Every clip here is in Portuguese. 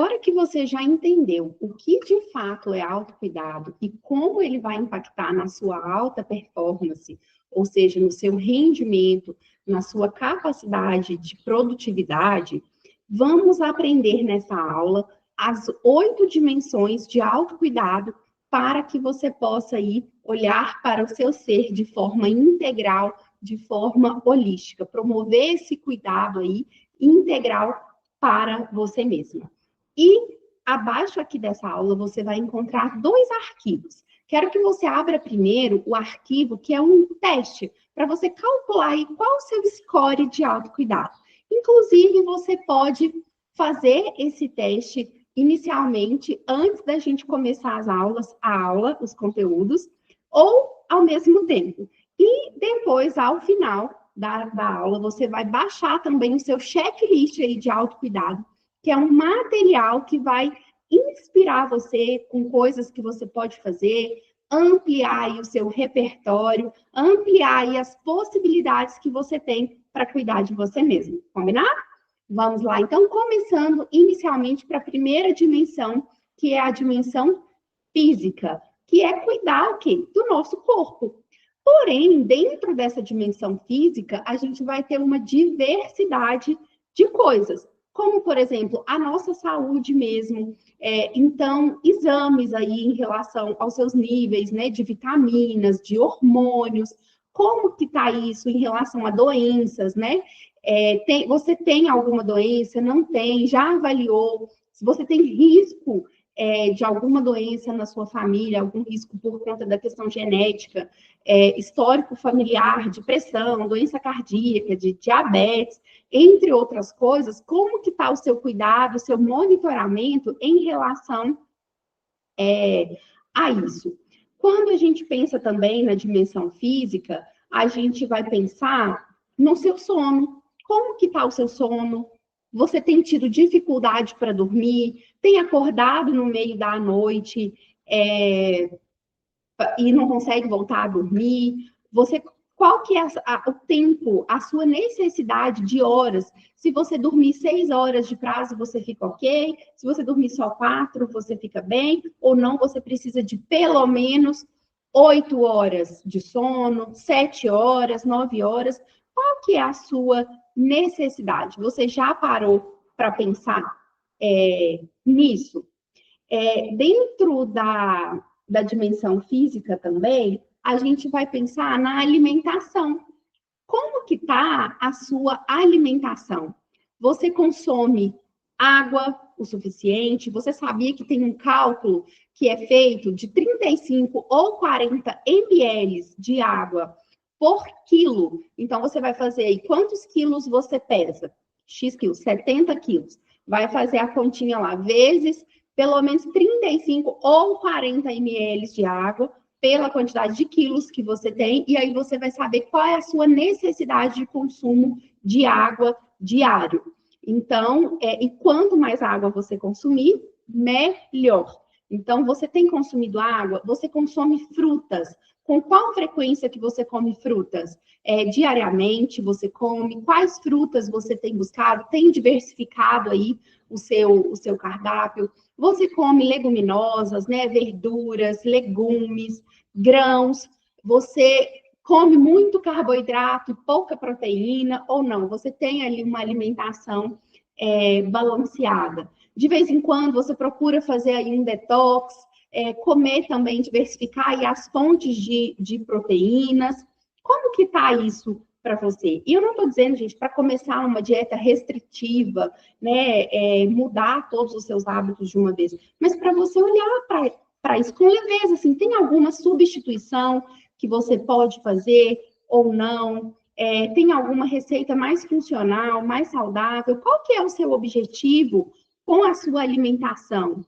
Agora que você já entendeu o que de fato é autocuidado e como ele vai impactar na sua alta performance, ou seja, no seu rendimento, na sua capacidade de produtividade, vamos aprender nessa aula as 8 dimensões de autocuidado para que você possa aí olhar para o seu ser de forma integral, de forma holística, promover esse cuidado aí integral para você mesma. E abaixo aqui dessa aula você vai encontrar 2 arquivos. Quero que você abra primeiro o arquivo que é um teste, para você calcular aí qual o seu score de autocuidado. Inclusive, você pode fazer esse teste inicialmente, antes da gente começar as aulas, os conteúdos, ou ao mesmo tempo. E depois, ao final da aula, você vai baixar também o seu checklist aí de autocuidado, que é um material que vai inspirar você com coisas que você pode fazer, ampliar aí o seu repertório, ampliar aí as possibilidades que você tem para cuidar de você mesmo. Combinado? Vamos lá, então, começando inicialmente para a primeira dimensão, que é a dimensão física, que é cuidar o quê? Do nosso corpo. Porém, dentro dessa dimensão física, a gente vai ter uma diversidade de coisas, como, por exemplo, a nossa saúde mesmo. Então, exames aí em relação aos seus níveis, né, de vitaminas, de hormônios, como que está isso em relação a doenças, né? Você tem alguma doença? Não tem? Já avaliou? Se você tem risco de alguma doença na sua família, algum risco por conta da questão genética, histórico familiar, de pressão, doença cardíaca, de diabetes, entre outras coisas, como que está o seu cuidado, o seu monitoramento em relação a isso? Quando a gente pensa também na dimensão física, a gente vai pensar no seu sono. Como que está o seu sono? Você tem tido dificuldade para dormir? Tem acordado no meio da noite e não consegue voltar a dormir? Qual que é o tempo, a sua necessidade de horas? Se você dormir 6 horas de prazo, você fica ok? Se você dormir só 4, você fica bem? Ou não, você precisa de pelo menos 8 horas de sono, 7 horas, 9 horas? Qual que é a sua necessidade? Você já parou para pensar nisso? Dentro da dimensão física também, a gente vai pensar na alimentação. Como que está a sua alimentação? Você consome água o suficiente? Você sabia que tem um cálculo que é feito de 35 ou 40 ml de água por quilo? Então, você vai fazer aí, quantos quilos você pesa? X quilos, 70 quilos. Vai fazer a continha lá, vezes pelo menos 35 ou 40 ml de água, pela quantidade de quilos que você tem, e aí você vai saber qual é a sua necessidade de consumo de água diário. Então, e quanto mais água você consumir, melhor. Então, você tem consumido água? Você consome frutas? Com qual frequência que você come frutas? Diariamente você come? Quais frutas você tem buscado? Tem diversificado aí o seu cardápio? Você come leguminosas, né? Verduras, legumes, grãos? Você come muito carboidrato e pouca proteína ou não? Você tem ali uma alimentação balanceada. De vez em quando você procura fazer aí um detox, comer também, diversificar aí as fontes de proteínas. Como que está isso para você? E eu não estou dizendo, gente, para começar uma dieta restritiva, né, mudar todos os seus hábitos de uma vez, mas para você olhar para isso com leveza, assim, tem alguma substituição que você pode fazer ou não? Tem alguma receita mais funcional, mais saudável? Qual que é o seu objetivo com a sua alimentação?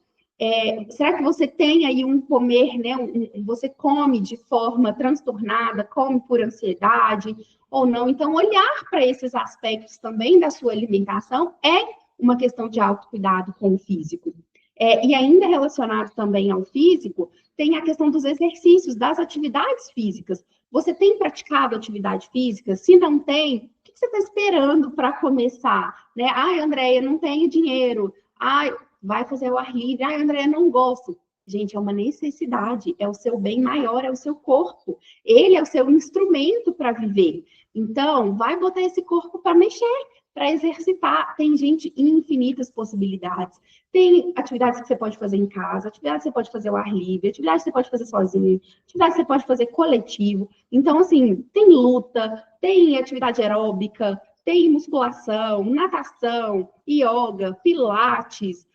Será que você tem aí um comer, né? Você come de forma transtornada, come por ansiedade ou não? Então, olhar para esses aspectos também da sua alimentação é uma questão de autocuidado com o físico. E ainda relacionado também ao físico, tem a questão dos exercícios, das atividades físicas. Você tem praticado atividade física? Se não tem, o que você está esperando para começar? Né? Ai, Andréia, não tenho dinheiro. Ai, vai fazer o ar livre. Ah, André, não gosto. Gente, é uma necessidade, é o seu bem maior, é o seu corpo. Ele é o seu instrumento para viver. Então, vai botar esse corpo para mexer, para exercitar. Tem gente infinitas possibilidades. Tem atividades que você pode fazer em casa, atividades que você pode fazer ao ar livre, atividades que você pode fazer sozinho, atividades que você pode fazer coletivo. Então, assim, tem luta, tem atividade aeróbica, tem musculação, natação, yoga, pilates,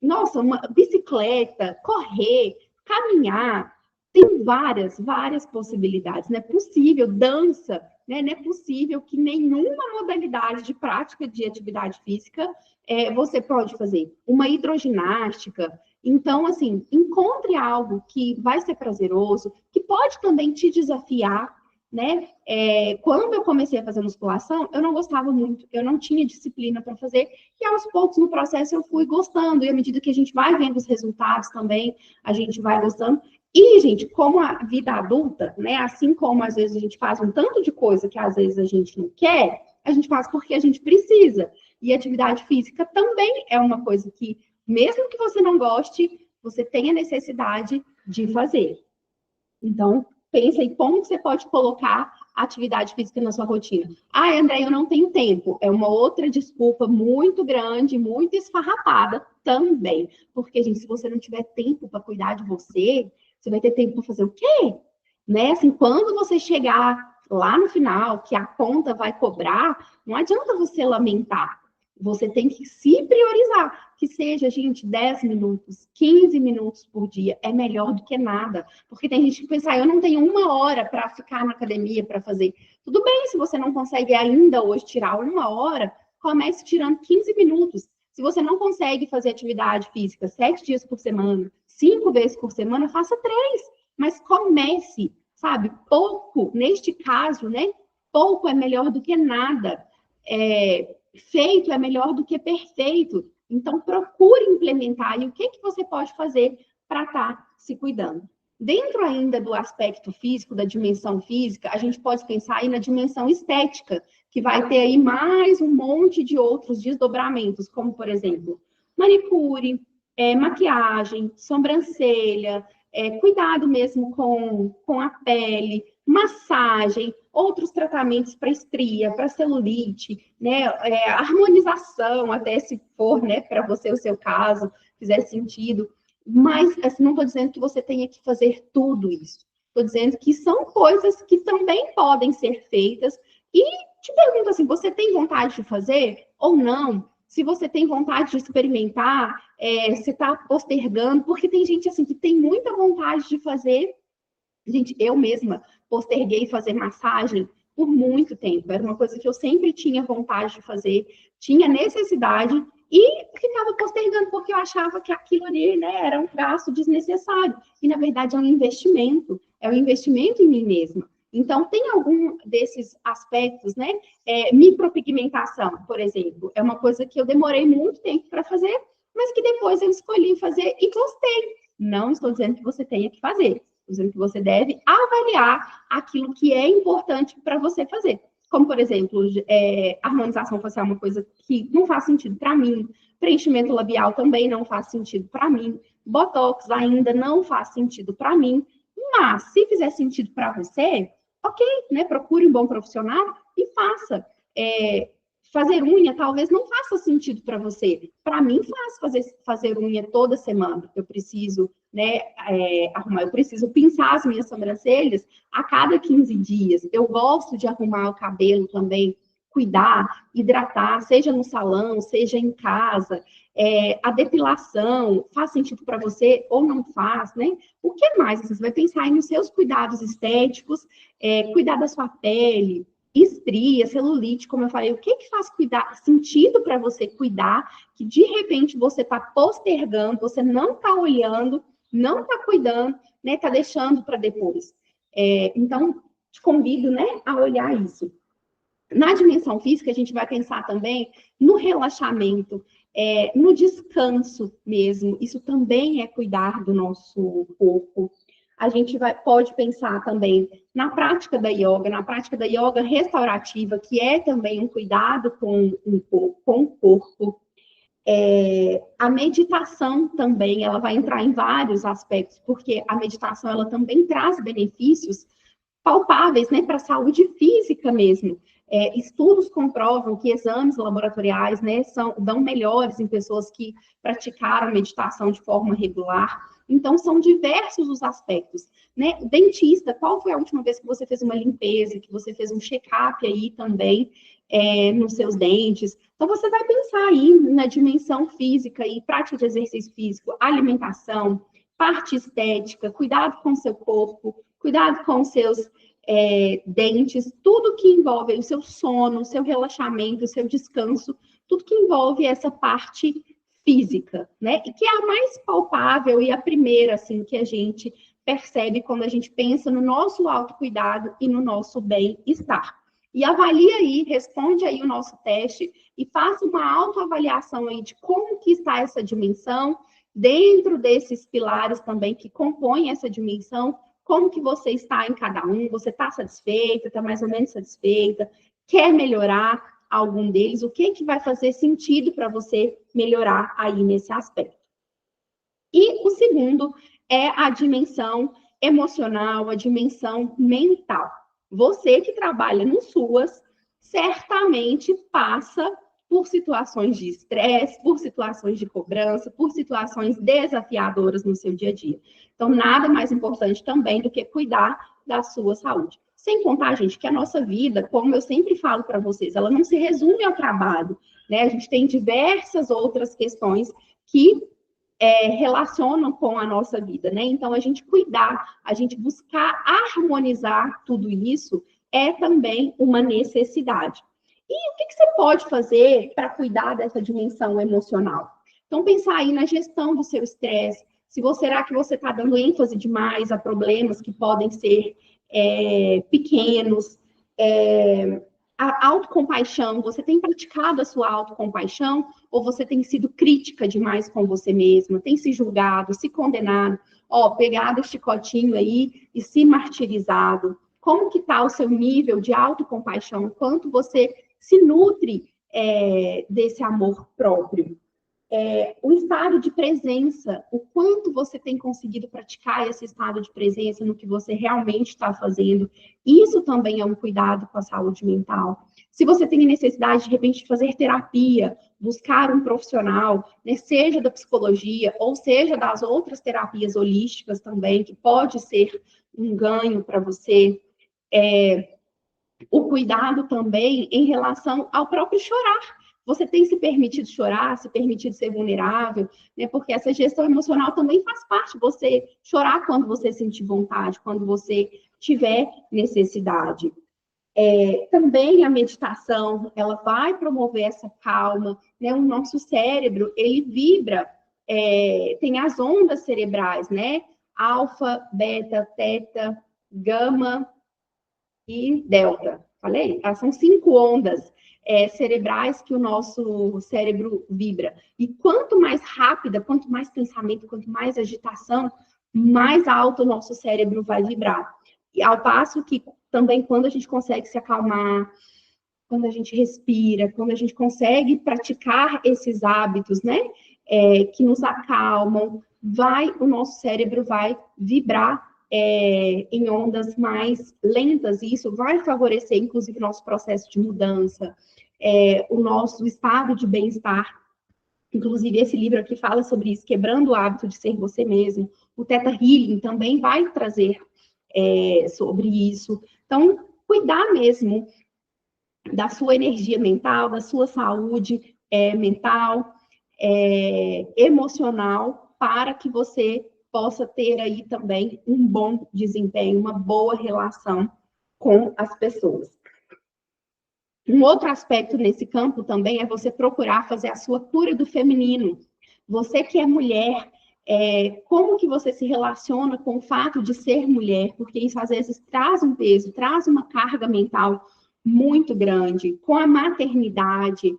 nossa, uma bicicleta, correr, caminhar. Tem várias possibilidades. Não é possível, dança, né? Não é possível que nenhuma modalidade de prática de atividade física você pode fazer. Uma hidroginástica. Então, assim, encontre algo que vai ser prazeroso, que pode também te desafiar, né? Quando eu comecei a fazer musculação, eu não gostava muito, eu não tinha disciplina para fazer, e aos poucos no processo eu fui gostando, e à medida que a gente vai vendo os resultados também, a gente vai gostando. E, gente, como a vida adulta, né? Assim como às vezes a gente faz um tanto de coisa que às vezes a gente não quer, a gente faz porque a gente precisa. E atividade física também é uma coisa que, mesmo que você não goste, você tem a necessidade de fazer. Então, pensa em como você pode colocar a atividade física na sua rotina. Ah, André, eu não tenho tempo. É uma outra desculpa muito grande, muito esfarrapada também. Porque, gente, se você não tiver tempo para cuidar de você, você vai ter tempo para fazer o quê? Né? Assim, quando você chegar lá no final, que a conta vai cobrar, não adianta você lamentar. Você tem que se priorizar. Que seja, gente, 10 minutos, 15 minutos por dia, é melhor do que nada. Porque tem gente que pensa, eu não tenho uma hora para ficar na academia para fazer. Tudo bem, se você não consegue ainda hoje tirar uma hora, comece tirando 15 minutos. Se você não consegue fazer atividade física 7 dias por semana, 5 vezes por semana, faça 3. Mas comece, sabe? Pouco, neste caso, né? Pouco é melhor do que nada. Feito é melhor do que perfeito. Então, procure implementar. E o que você pode fazer para estar se cuidando? Dentro ainda do aspecto físico, da dimensão física, a gente pode pensar aí na dimensão estética, que vai ter aí mais um monte de outros desdobramentos, como, por exemplo, manicure, maquiagem, sobrancelha, cuidado mesmo com a pele, massagem, outros tratamentos para estria, para celulite, né? Harmonização, até se for, né, para você o seu caso, fizer sentido. Mas assim, não estou dizendo que você tenha que fazer tudo isso. Estou dizendo que são coisas que também podem ser feitas. E te pergunto assim, você tem vontade de fazer ou não? Se você tem vontade de experimentar, você está postergando, porque tem gente assim que tem muita vontade de fazer. Gente, eu mesma posterguei fazer massagem por muito tempo. Era uma coisa que eu sempre tinha vontade de fazer, tinha necessidade e ficava postergando porque eu achava que aquilo ali, né, era um gasto desnecessário. E, na verdade, é um investimento em mim mesma. Então, tem algum desses aspectos, né? Micropigmentação, por exemplo, é uma coisa que eu demorei muito tempo para fazer, mas que depois eu escolhi fazer e gostei. Não estou dizendo que você tenha que fazer, dizendo que você deve avaliar aquilo que é importante para você fazer. Como, por exemplo, harmonização facial é uma coisa que não faz sentido para mim, preenchimento labial também não faz sentido para mim, botox ainda não faz sentido para mim, mas se fizer sentido para você, ok, né? Procure um bom profissional e faça. Fazer unha talvez não faça sentido para você. Para mim faz fazer unha toda semana. Eu preciso, né, arrumar, eu preciso pinçar as minhas sobrancelhas a cada 15 dias. Eu gosto de arrumar o cabelo também, cuidar, hidratar, seja no salão, seja em casa. A depilação faz sentido para você ou não faz, né? O que mais? Você vai pensar aí nos seus cuidados estéticos, cuidar da sua pele, estria, celulite, como eu falei, o que faz sentido para você cuidar, que de repente você está postergando, você não está olhando, não está cuidando, né? Está deixando para depois. Então, te convido, né, a olhar isso. Na dimensão física, a gente vai pensar também no relaxamento, no descanso mesmo. Isso também é cuidar do nosso corpo. A gente pode pensar também na prática da yoga restaurativa, que é também um cuidado com o corpo. A meditação também, ela vai entrar em vários aspectos, porque a meditação, ela também traz benefícios palpáveis, né, para a saúde física mesmo. Estudos comprovam que exames laboratoriais, né, dão melhores em pessoas que praticaram meditação de forma regular. Então, são diversos os aspectos, né? Dentista, qual foi a última vez que você fez uma limpeza, que você fez um check-up aí também nos seus dentes? Então, você vai pensar aí na dimensão física e prática de exercício físico, alimentação, parte estética, cuidado com o seu corpo, cuidado com os seus dentes, tudo que envolve o seu sono, o seu relaxamento, o seu descanso, tudo que envolve essa parte física, né? E que é a mais palpável e a primeira, assim, que a gente percebe quando a gente pensa no nosso autocuidado e no nosso bem-estar. E avalie aí, responde aí o nosso teste e faça uma autoavaliação aí de como que está essa dimensão, dentro desses pilares também que compõem essa dimensão, como que você está em cada um, você está satisfeita, está mais ou menos satisfeita, quer melhorar algum deles, o que vai fazer sentido para você melhorar aí nesse aspecto. E o segundo é a dimensão emocional, a dimensão mental. Você que trabalha no SUAS, certamente passa por situações de estresse, por situações de cobrança, por situações desafiadoras no seu dia a dia. Então, nada mais importante também do que cuidar da sua saúde. Sem contar, gente, que a nossa vida, como eu sempre falo para vocês, ela não se resume ao trabalho, né? A gente tem diversas outras questões que relacionam com a nossa vida, né? Então, a gente cuidar, a gente buscar harmonizar tudo isso é também uma necessidade. E o que você pode fazer para cuidar dessa dimensão emocional? Então, pensar aí na gestão do seu estresse. Será que você está dando ênfase demais a problemas que podem ser pequenos? A autocompaixão, você tem praticado a sua autocompaixão ou você tem sido crítica demais com você mesma, tem se julgado, se condenado, pegado o chicotinho aí e se martirizado? Como que está o seu nível de autocompaixão? Quanto você se nutre desse amor próprio? O estado de presença, o quanto você tem conseguido praticar esse estado de presença no que você realmente está fazendo, isso também é um cuidado com a saúde mental. Se você tem necessidade, de repente, de fazer terapia, buscar um profissional, né, seja da psicologia ou seja das outras terapias holísticas também, que pode ser um ganho para você, o cuidado também em relação ao próprio chorar. Você tem se permitido chorar, se permitido ser vulnerável, né? Porque essa gestão emocional também faz parte. Você chorar quando você sentir vontade, quando você tiver necessidade. Também a meditação, ela vai promover essa calma, né? O nosso cérebro, ele vibra, tem as ondas cerebrais, né? Alfa, beta, teta, gama e delta. Falei? São 5 ondas cerebrais que o nosso cérebro vibra. E quanto mais rápida, quanto mais pensamento, quanto mais agitação, mais alto o nosso cérebro vai vibrar. E ao passo que também quando a gente consegue se acalmar, quando a gente respira, quando a gente consegue praticar esses hábitos, né, que nos acalmam, o nosso cérebro vai vibrar em ondas mais lentas, e isso vai favorecer, inclusive, o nosso processo de mudança, o nosso estado de bem-estar. Inclusive, esse livro aqui fala sobre isso, quebrando o hábito de ser você mesmo. O Theta Healing também vai trazer sobre isso. Então, cuidar mesmo da sua energia mental, da sua saúde mental, emocional, para que você possa ter aí também um bom desempenho, uma boa relação com as pessoas. Um outro aspecto nesse campo também é você procurar fazer a sua cura do feminino. Você que é mulher, como que você se relaciona com o fato de ser mulher? Porque isso às vezes traz um peso, traz uma carga mental muito grande. Com a maternidade,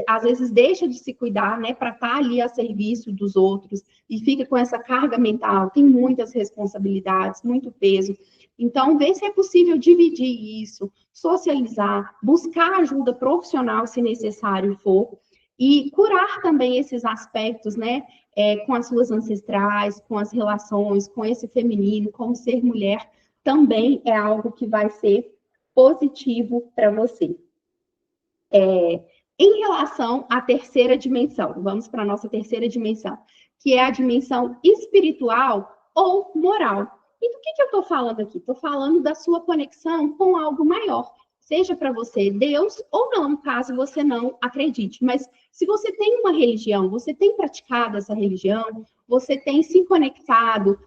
às vezes deixa de se cuidar, né, para estar ali a serviço dos outros e fica com essa carga mental, tem muitas responsabilidades, muito peso. Então, ver se é possível dividir isso, socializar, buscar ajuda profissional se necessário for, e curar também esses aspectos, né? Com as suas ancestrais, com as relações, com esse feminino, com o ser mulher, também é algo que vai ser positivo para você. Em relação à terceira dimensão, vamos para a nossa terceira dimensão, que é a dimensão espiritual ou moral. E do que eu estou falando aqui? Estou falando da sua conexão com algo maior, seja para você Deus ou não, caso você não acredite. Mas se você tem uma religião, você tem praticado essa religião, você tem se conectado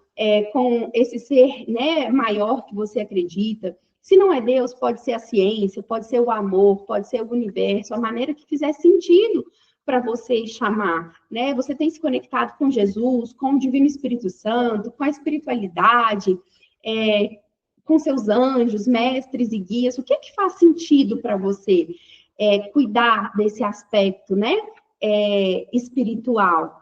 com esse ser, né, maior que você acredita. Se não é Deus, pode ser a ciência, pode ser o amor, pode ser o universo, a maneira que fizer sentido para você chamar, né? Você tem se conectado com Jesus, com o Divino Espírito Santo, com a espiritualidade, com seus anjos, mestres e guias. O que é que faz sentido para você cuidar desse aspecto, né? Espiritual?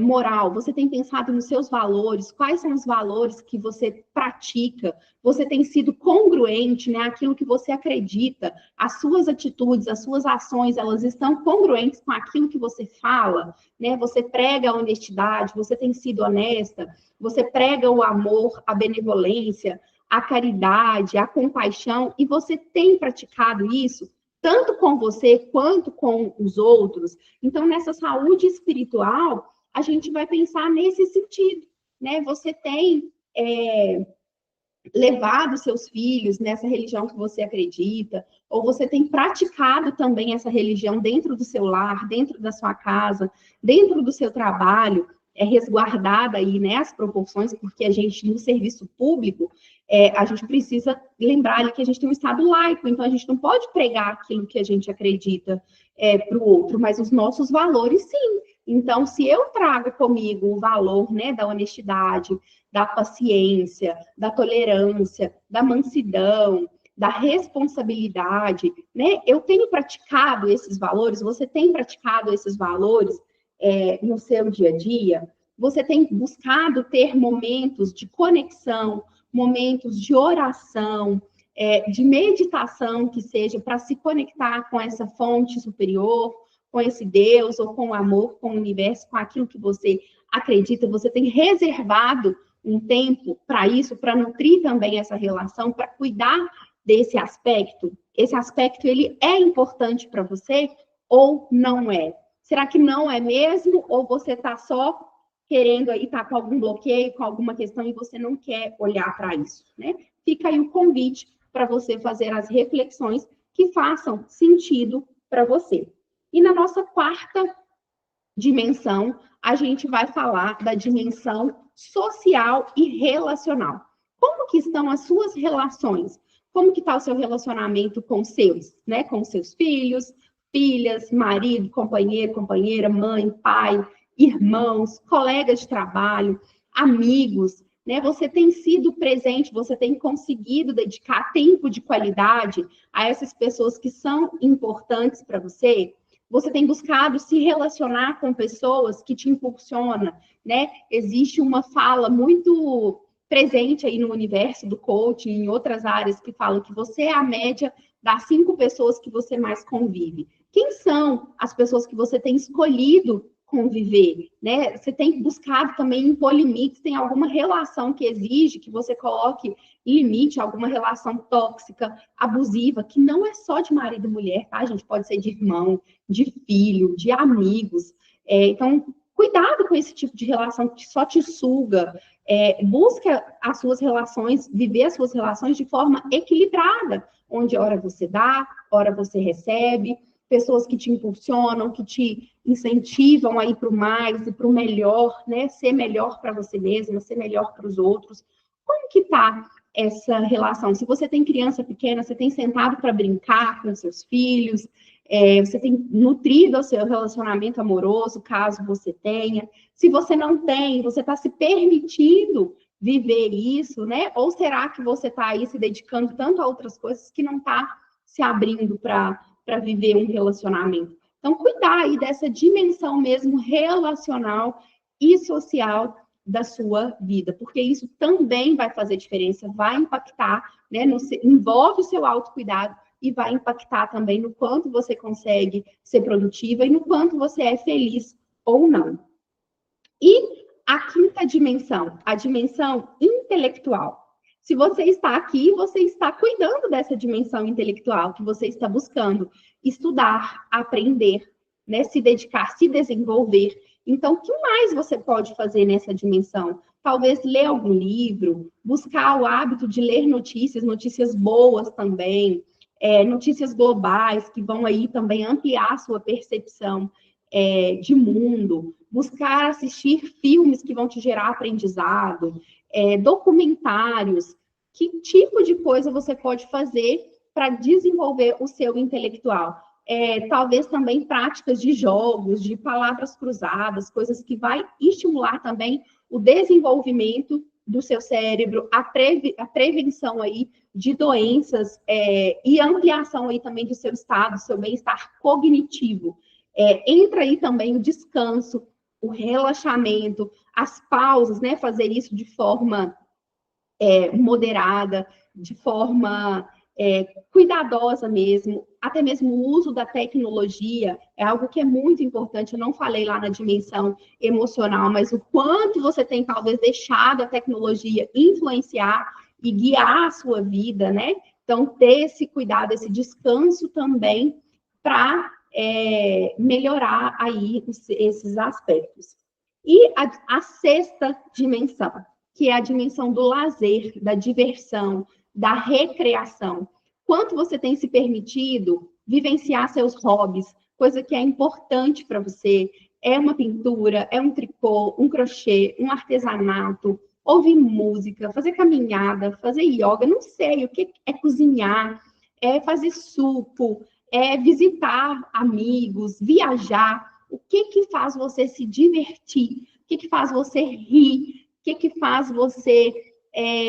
Moral, você tem pensado nos seus valores, quais são os valores que você pratica, você tem sido congruente, né, aquilo que você acredita, as suas atitudes, as suas ações, elas estão congruentes com aquilo que você fala, né, você prega a honestidade, você tem sido honesta, você prega o amor, a benevolência, a caridade, a compaixão, e você tem praticado isso, tanto com você quanto com os outros. Então, nessa saúde espiritual, a gente vai pensar nesse sentido, né? Você tem levado seus filhos nessa religião que você acredita, ou você tem praticado também essa religião dentro do seu lar, dentro da sua casa, dentro do seu trabalho, resguardada aí, né, as proporções, porque a gente, no serviço público, a gente precisa lembrar ali que a gente tem um Estado laico, então a gente não pode pregar aquilo que a gente acredita para o outro, mas os nossos valores, sim. Então, se eu trago comigo o valor, né, da honestidade, da paciência, da tolerância, da mansidão, da responsabilidade, né? Eu tenho praticado esses valores, você tem praticado esses valores no seu dia a dia? Você tem buscado ter momentos de conexão, momentos de oração, de meditação, que seja para se conectar com essa fonte superior, com esse Deus, ou com o amor, com o universo, com aquilo que você acredita? Você tem reservado um tempo para isso, para nutrir também essa relação, para cuidar desse aspecto? Esse aspecto, ele é importante para você ou não é? Será que não é mesmo? Ou você está só querendo aí, estar com algum bloqueio, com alguma questão, e você não quer olhar para isso, né? Fica aí o convite para você fazer as reflexões que façam sentido para você. E na nossa quarta dimensão, a gente vai falar da dimensão social e relacional. Como que estão as suas relações? Como que está o seu relacionamento com seus, né? Com seus filhos, filhas, marido, companheiro, companheira, mãe, pai, irmãos, colegas de trabalho, amigos, né? Você tem sido presente, você tem conseguido dedicar tempo de qualidade a essas pessoas que são importantes para você? Você tem buscado se relacionar com pessoas que te impulsionam, né? Existe uma fala muito presente aí no universo do coaching, em outras áreas, que fala que você é a média das 5 pessoas que você mais convive. Quem são as pessoas que você tem escolhido conviver, né? Você tem buscado também impor limites, tem alguma relação que exige que você coloque limite, alguma relação tóxica, abusiva, que não é só de marido e mulher, tá, gente? Pode ser de irmão, de filho, de amigos. Então, cuidado com esse tipo de relação que só te suga. Busca as suas relações, viver as suas relações de forma equilibrada, onde hora você dá, hora você recebe, pessoas que te impulsionam, que te incentivam a ir para o mais e para o melhor, né? Ser melhor para você mesma, ser melhor para os outros. Como que está essa relação? Se você tem criança pequena, você tem sentado para brincar com seus filhos, você tem nutrido o seu relacionamento amoroso, caso você tenha. Se você não tem, você está se permitindo viver isso, né? Ou será que você está aí se dedicando tanto a outras coisas que não está se abrindo para viver um relacionamento? Então, cuidar aí dessa dimensão mesmo relacional e social da sua vida, porque isso também vai fazer diferença, vai impactar, né? Envolve o seu autocuidado, e vai impactar também no quanto você consegue ser produtiva e no quanto você é feliz ou não. E a quinta dimensão, a dimensão intelectual. Se você está aqui, você está cuidando dessa dimensão intelectual que você está buscando estudar, aprender, né, se dedicar, se desenvolver. Então, o que mais você pode fazer nessa dimensão? Talvez ler algum livro, buscar o hábito de ler notícias, notícias boas também, notícias globais que vão aí também ampliar a sua percepção de mundo, buscar assistir filmes que vão te gerar aprendizado, documentários. Que tipo de coisa você pode fazer para desenvolver o seu intelectual? Talvez também práticas de jogos, de palavras cruzadas, coisas que vai estimular também o desenvolvimento do seu cérebro, a prevenção aí de doenças e ampliação aí também do seu estado, do seu bem-estar cognitivo. Entra aí também o descanso, o relaxamento, as pausas, né? Fazer isso de forma moderada, de forma cuidadosa mesmo, até mesmo o uso da tecnologia é algo que é muito importante. Eu não falei lá na dimensão emocional, mas o quanto você tem talvez deixado a tecnologia influenciar e guiar a sua vida, né? Então, ter esse cuidado, esse descanso também para melhorar aí esses aspectos. E a sexta dimensão, que é a dimensão do lazer, da diversão, da recreação. Quanto você tem se permitido vivenciar seus hobbies, coisa que é importante para você, é uma pintura, é um tricô, um crochê, um artesanato, ouvir música, fazer caminhada, fazer yoga, não sei, o que é cozinhar, é fazer suco, é visitar amigos, viajar. O que faz você se divertir? O que faz você rir? O que faz você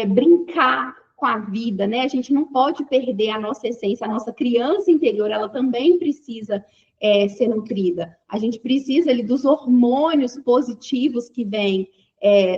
brincar com a vida, né? A gente não pode perder a nossa essência, a nossa criança interior, ela também precisa ser nutrida. A gente precisa ali dos hormônios positivos que vêm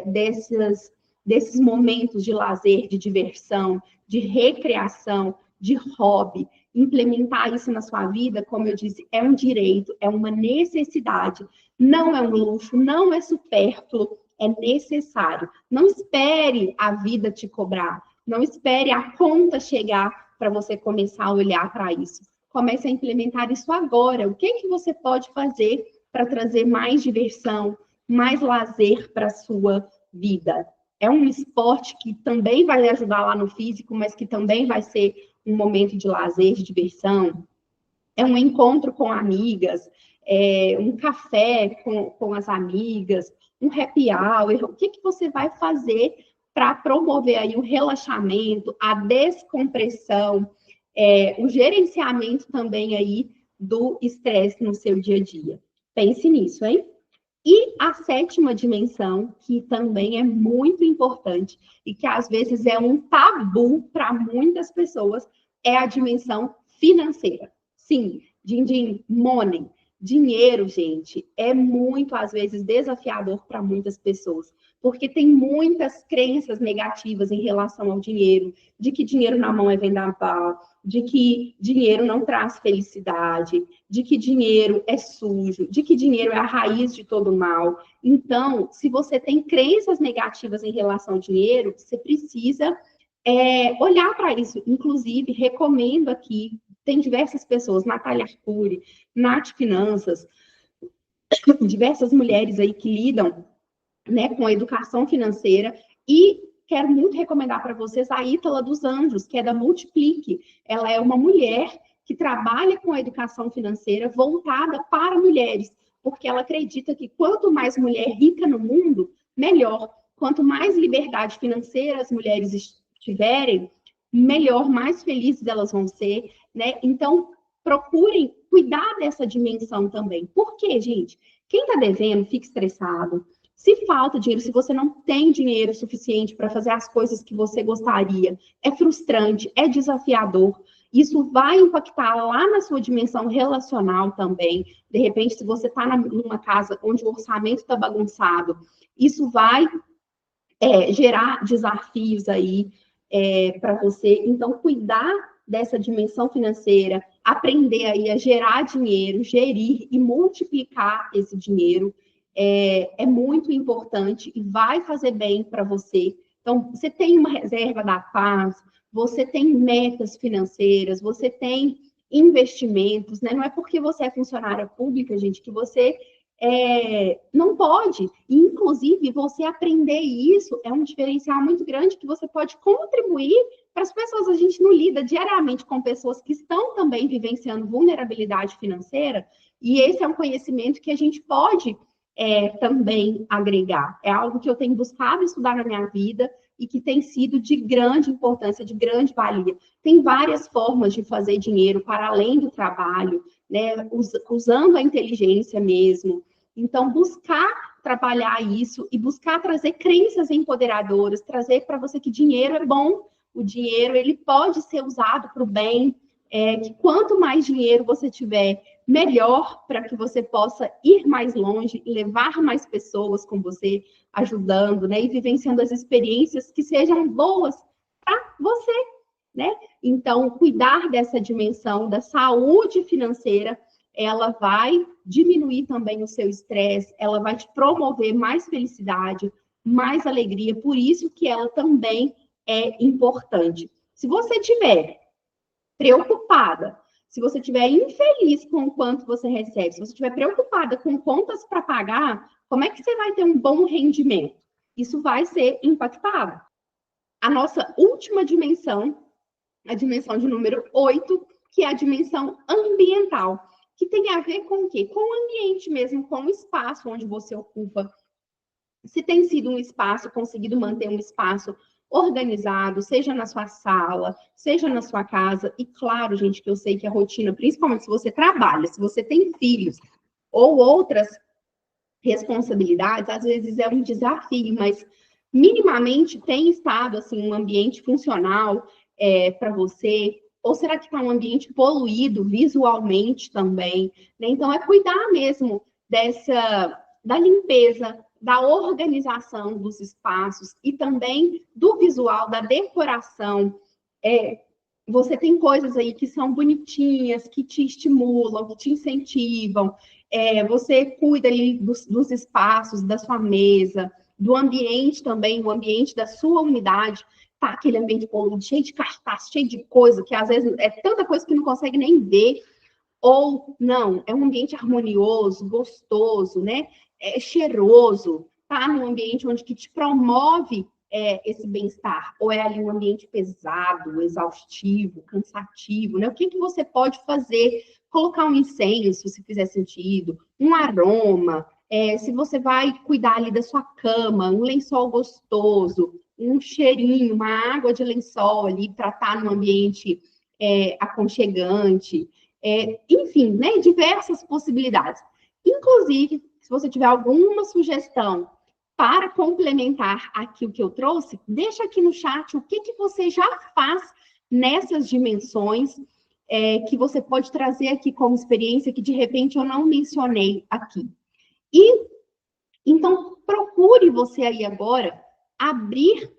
desses momentos de lazer, de diversão, de recreação, de hobby. Implementar isso na sua vida, como eu disse, é um direito, é uma necessidade, não é um luxo, não é supérfluo, é necessário. Não espere a vida te cobrar, não espere a conta chegar para você começar a olhar para isso. Comece a implementar isso agora. O que você pode fazer para trazer mais diversão, mais lazer para a sua vida? É um esporte que também vai ajudar lá no físico, mas que também vai ser um momento de lazer, de diversão. É um encontro com amigas, um café com as amigas, um happy hour. O que você vai fazer para promover aí o relaxamento, a descompressão, o gerenciamento também aí do estresse no seu dia a dia? Pense nisso, hein? E a sétima dimensão, que também é muito importante e que às vezes é um tabu para muitas pessoas, é a dimensão financeira. Sim, din-din, money. Dinheiro, gente, é muito, às vezes, desafiador para muitas pessoas, porque tem muitas crenças negativas em relação ao dinheiro, de que dinheiro na mão é vendaval, de que dinheiro não traz felicidade, de que dinheiro é sujo, de que dinheiro é a raiz de todo mal. Então, se você tem crenças negativas em relação ao dinheiro, você precisa olhar para isso. Inclusive, recomendo aqui, tem diversas pessoas, Natália Arcuri, Nath Finanças, diversas mulheres aí que lidam, né, com a educação financeira, e quero muito recomendar para vocês a Ítala dos Anjos, que é da Multiplique. Ela é uma mulher que trabalha com a educação financeira voltada para mulheres, porque ela acredita que quanto mais mulher rica no mundo, melhor. Quanto mais liberdade financeira as mulheres tiverem, melhor, mais felizes elas vão ser, né? Então, procurem cuidar dessa dimensão também. Por quê, gente? Quem está devendo fica estressado. Se falta dinheiro, se você não tem dinheiro suficiente para fazer as coisas que você gostaria, é frustrante, é desafiador. Isso vai impactar lá na sua dimensão relacional também. De repente, se você está numa casa onde o orçamento está bagunçado, isso vai gerar desafios aí para você. Então, cuidar dessa dimensão financeira, aprender aí a gerar dinheiro, gerir e multiplicar esse dinheiro é muito importante e vai fazer bem para você. Então, você tem uma reserva da paz, você tem metas financeiras, você tem investimentos, né? Não é porque você é funcionária pública, gente, que você não pode. Inclusive, você aprender isso é um diferencial muito grande que você pode contribuir para as pessoas. A gente não lida diariamente com pessoas que estão também vivenciando vulnerabilidade financeira, e esse é um conhecimento que a gente pode também agregar. É algo que eu tenho buscado estudar na minha vida e que tem sido de grande importância, de grande valia. Tem várias formas de fazer dinheiro para além do trabalho, né? Usando a inteligência mesmo. Então, buscar trabalhar isso e buscar trazer crenças empoderadoras, trazer para você que dinheiro é bom, o dinheiro ele pode ser usado para o bem, que quanto mais dinheiro você tiver, melhor para que você possa ir mais longe e levar mais pessoas com você, ajudando, né? E vivenciando as experiências que sejam boas para você, né? Então, cuidar dessa dimensão da saúde financeira, ela vai diminuir também o seu estresse, ela vai te promover mais felicidade, mais alegria, por isso que ela também é importante. Se você tiver preocupada, se você estiver infeliz com o quanto você recebe, se você estiver preocupada com contas para pagar, como é que você vai ter um bom rendimento? Isso vai ser impactado. A nossa última dimensão, a dimensão de número 8, que é a dimensão ambiental, que tem a ver com o quê? Com o ambiente mesmo, com o espaço onde você ocupa. Se tem sido um espaço, conseguido manter um espaço organizado, seja na sua sala, seja na sua casa. E claro, gente, que eu sei que a rotina, principalmente se você trabalha, se você tem filhos ou outras responsabilidades, às vezes é um desafio, mas minimamente tem estado assim um ambiente funcional para você? Ou será que está um ambiente poluído visualmente também? Né? Então, é cuidar mesmo da limpeza, da organização dos espaços e também do visual, da decoração. Você tem coisas aí que são bonitinhas, que te estimulam, que te incentivam. Você cuida ali dos espaços, da sua mesa, do ambiente também, o ambiente da sua unidade. Tá aquele ambiente poluído, cheio de cartaz, cheio de coisa, que às vezes é tanta coisa que não consegue nem ver. Ou não, é um ambiente harmonioso, gostoso, né? Cheiroso, tá num ambiente onde que te promove esse bem-estar, ou é ali um ambiente pesado, exaustivo, cansativo, né? O que você pode fazer? Colocar um incenso, se fizer sentido, um aroma, se você vai cuidar ali da sua cama, um lençol gostoso, um cheirinho, uma água de lençol ali para estar num ambiente aconchegante, enfim, né? Diversas possibilidades. Inclusive, se você tiver alguma sugestão para complementar aqui o que eu trouxe, deixa aqui no chat o que você já faz nessas dimensões que você pode trazer aqui como experiência que de repente eu não mencionei aqui. E então procure você aí agora abrir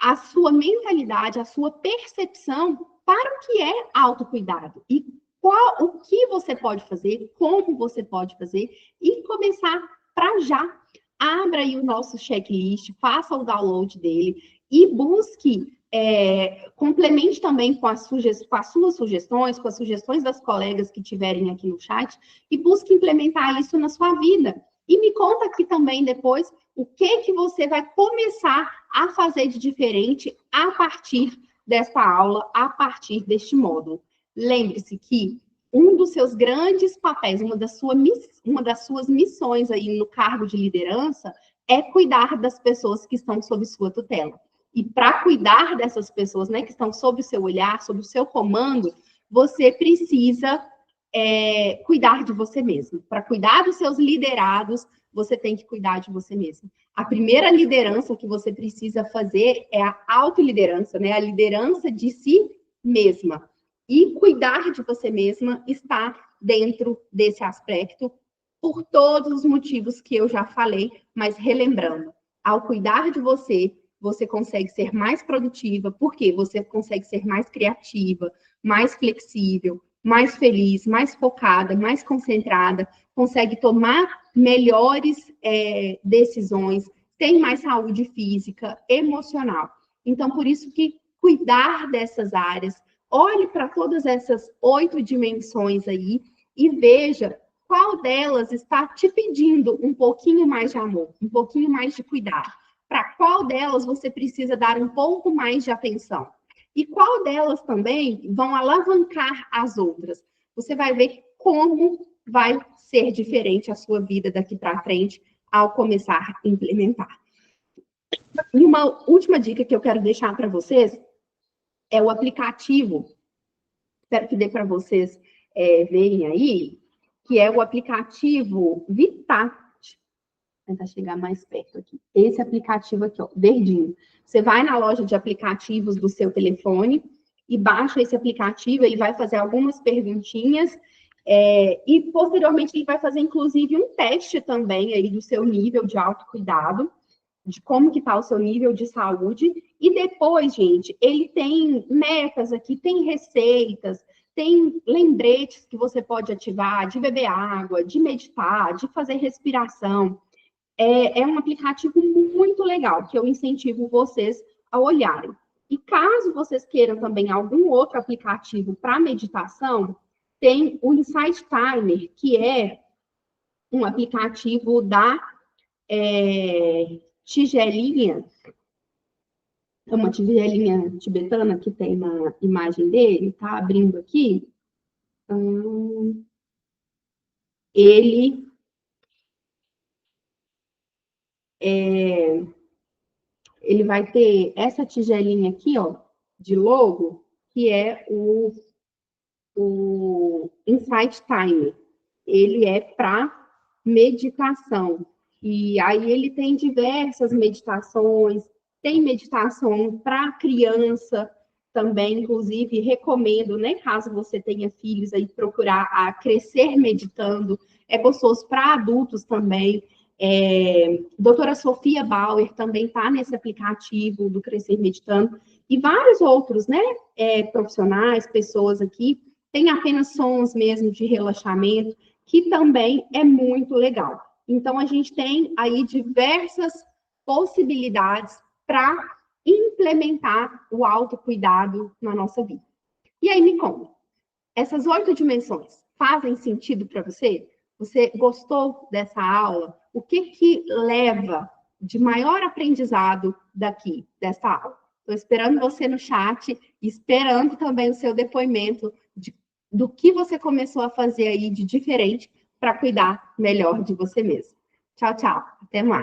a sua mentalidade, a sua percepção para o que é autocuidado e o que você pode fazer, como você pode fazer e começar para já. Abra aí o nosso checklist, faça o download dele e busque, complemente também com as suas sugestões, com as sugestões das colegas que tiverem aqui no chat, e busque implementar isso na sua vida. E me conta aqui também depois o que você vai começar a fazer de diferente a partir desta aula, a partir deste módulo. Lembre-se que um dos seus grandes papéis, uma das suas missões aí no cargo de liderança é cuidar das pessoas que estão sob sua tutela. E para cuidar dessas pessoas, né, que estão sob o seu olhar, sob o seu comando, você precisa cuidar de você mesmo. Para cuidar dos seus liderados, você tem que cuidar de você mesmo. A primeira liderança que você precisa fazer é a autoliderança, né? A liderança de si mesma. E cuidar de você mesma está dentro desse aspecto por todos os motivos que eu já falei, mas relembrando, ao cuidar de você, você consegue ser mais produtiva, porque você consegue ser mais criativa, mais flexível, mais feliz, mais focada, mais concentrada, consegue tomar melhores decisões, tem mais saúde física, emocional. Então, por isso que cuidar dessas áreas, olhe para todas essas 8 dimensões aí e veja qual delas está te pedindo um pouquinho mais de amor, um pouquinho mais de cuidado. Para qual delas você precisa dar um pouco mais de atenção. E qual delas também vão alavancar as outras. Você vai ver como vai ser diferente a sua vida daqui para frente ao começar a implementar. E uma última dica que eu quero deixar para vocês é o aplicativo. Espero que dê para vocês verem aí, que é o aplicativo Vitat. Vou tentar chegar mais perto aqui. Esse aplicativo aqui, ó, verdinho. Você vai na loja de aplicativos do seu telefone e baixa esse aplicativo, ele vai fazer algumas perguntinhas e, posteriormente, ele vai fazer, inclusive, um teste também aí do seu nível de autocuidado, de como que está o seu nível de saúde. E depois, gente, ele tem metas aqui, tem receitas, tem lembretes que você pode ativar, de beber água, de meditar, de fazer respiração. É um aplicativo muito legal, que eu incentivo vocês a olharem. E caso vocês queiram também algum outro aplicativo para meditação, tem o Insight Timer, que é um aplicativo da tigelinha, é uma tigelinha tibetana que tem na imagem dele, tá abrindo aqui. Ele vai ter essa tigelinha aqui, ó, de logo, que é o Insight Time. Ele é para meditação. E aí ele tem diversas meditações, tem meditação para criança também, inclusive recomendo, né, caso você tenha filhos aí, procurar a Crescer Meditando. É gostoso para adultos também. Doutora Sofia Bauer também está nesse aplicativo do Crescer Meditando. E vários outros, né, profissionais, pessoas aqui, tem apenas sons mesmo de relaxamento, que também é muito legal. Então, a gente tem aí diversas possibilidades para implementar o autocuidado na nossa vida. E aí, me conta, essas 8 dimensões fazem sentido para você? Você gostou dessa aula? O que leva de maior aprendizado daqui, dessa aula? Estou esperando você no chat, esperando também o seu depoimento do que você começou a fazer aí de diferente para cuidar melhor de você mesmo. Tchau, tchau. Até mais.